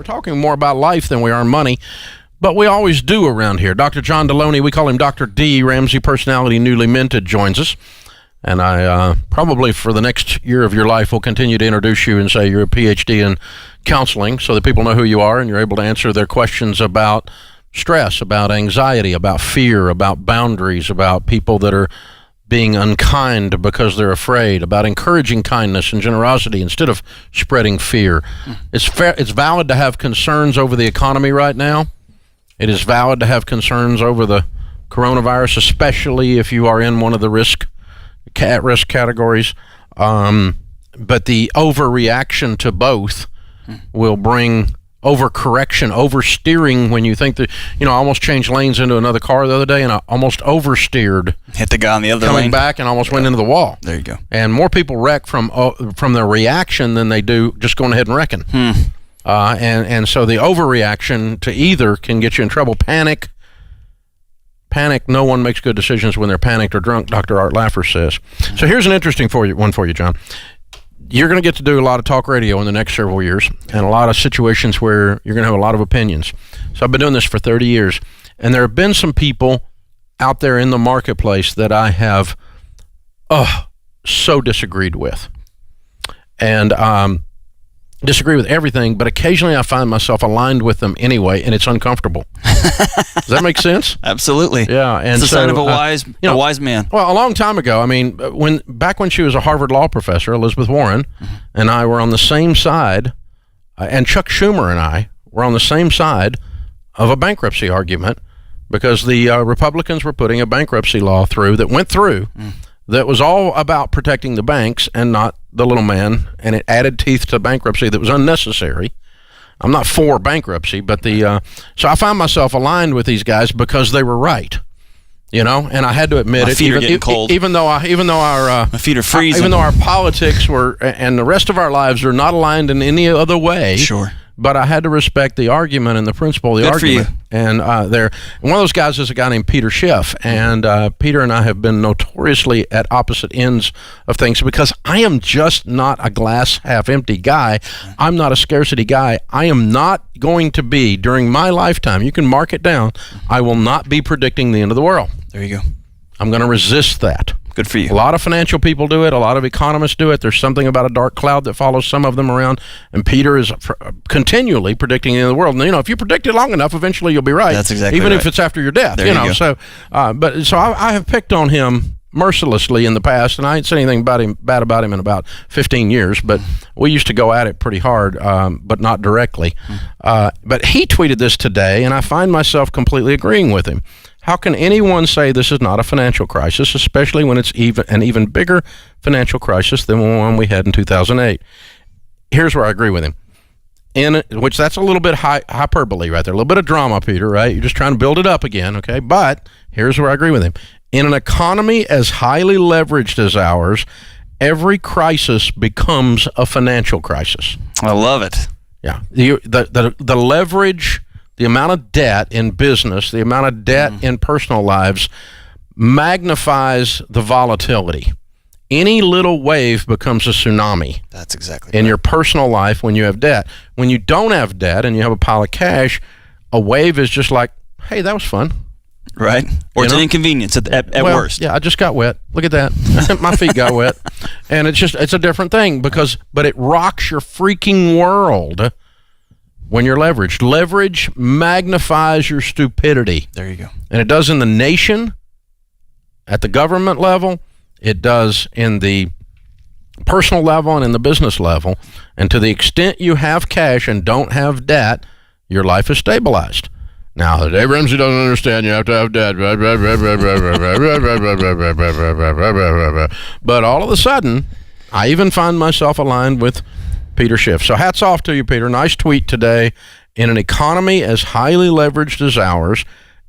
talking more about life than we are money, but we always do around here. Dr. John Deloney, we call him Dr. D, Ramsey Personality Newly Minted, joins us. And I probably for the next year of your life will continue to introduce you and say you're a PhD in counseling so that people know who you are and you're able to answer their questions about stress, about anxiety, about fear, about boundaries, about people that are being unkind because they're afraid, about encouraging kindness and generosity instead of spreading fear. It's valid to have concerns over the economy right now. It is valid to have concerns over the coronavirus, especially if you are in one of the at-risk categories. But the overreaction to both will bring overcorrection, oversteering when you think that, I almost changed lanes into another car the other day and I almost oversteered. Hit the guy on the other coming lane. back and almost went into the wall. There you go. And more people wreck from their reaction than they do just going ahead and wrecking. And so the overreaction to either can get you in trouble. Panic, no one makes good decisions when they're panicked or drunk, Dr. Art Laffer says. So here's an interesting one for you, John. You're going to get to do a lot of talk radio in the next several years and a lot of situations where you're going to have a lot of opinions. So I've been doing this for 30 years, and there have been some people out there in the marketplace that I have so disagreed with. And disagree with everything, but occasionally I find myself aligned with them anyway, and it's uncomfortable. Does that make sense? Absolutely. Yeah, and it's a sign of a wise man. Well, a long time ago, back when she was a Harvard law professor, Elizabeth Warren, and I were on the same side, and Chuck Schumer and I were on the same side of a bankruptcy argument because the Republicans were putting a bankruptcy law through that went through that was all about protecting the banks and not the little man, and it added teeth to bankruptcy that was unnecessary. I'm not for bankruptcy, but so I found myself aligned with these guys because they were right, and I had to admit My feet are getting cold. Even though our my feet are freezing. Even though our politics were and the rest of our lives are not aligned in any other way. Sure. But I had to respect the argument and the principle of the argument. For you. And one of those guys is a guy named Peter Schiff. And Peter and I have been notoriously at opposite ends of things because I am just not a glass half empty guy. I'm not a scarcity guy. I am not going to be, during my lifetime, you can mark it down, I will not be predicting the end of the world. There you go. I'm going to resist that. Good for you. A lot of financial people do it. A lot of economists do it. There's something about a dark cloud that follows some of them around. And Peter is continually predicting the end of the world. And, if you predict it long enough, eventually you'll be right. That's exactly even right. if it's after your death. There you go. So, so I have picked on him mercilessly in the past, and I ain't said anything bad about him in about 15 years. But we used to go at it pretty hard, but not directly. But he tweeted this today, and I find myself completely agreeing with him. How can anyone say this is not a financial crisis, especially when it's an even bigger financial crisis than the one we had in 2008? Here's where I agree with him. Which that's a little bit hyperbole right there, a little bit of drama, Peter, right? You're just trying to build it up again, okay? But here's where I agree with him. In an economy as highly leveraged as ours, every crisis becomes a financial crisis. I love it. Yeah. The leverage, the amount of debt in business, the amount of debt in personal lives magnifies the volatility. Any little wave becomes a tsunami. That's exactly in your personal life when you have debt. When you don't have debt and you have a pile of cash, a wave is just like, hey, that was fun. Right? Or it's an inconvenience at worst. Yeah, I just got wet. Look at that. My feet got wet. And it's a different thing but it rocks your freaking world when you're leveraged. Leverage magnifies your stupidity. There you go. And it does in the nation, at the government level, it does in the personal level and in the business level. And to the extent you have cash and don't have debt, your life is stabilized. Now, Dave Ramsey doesn't understand you have to have debt. But all of a sudden, I even find myself aligned with Peter Schiff. So hats off to you, Peter. Nice tweet today. In an economy as highly leveraged as ours,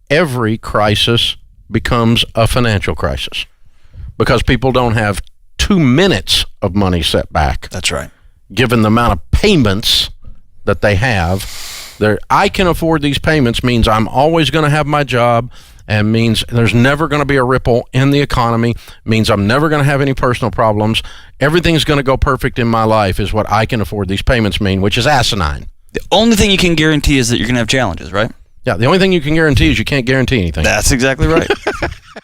every crisis becomes a financial crisis because people don't have 2 minutes of money set back. That's right. Given the amount of payments that they have, I can afford these payments means I'm always going to have my job, and means there's never going to be a ripple in the economy, means I'm never going to have any personal problems. Everything's going to go perfect in my life is what I can afford these payments mean, which is asinine. The only thing you can guarantee is that you're going to have challenges, right? Yeah, the only thing you can guarantee is you can't guarantee anything. That's exactly right.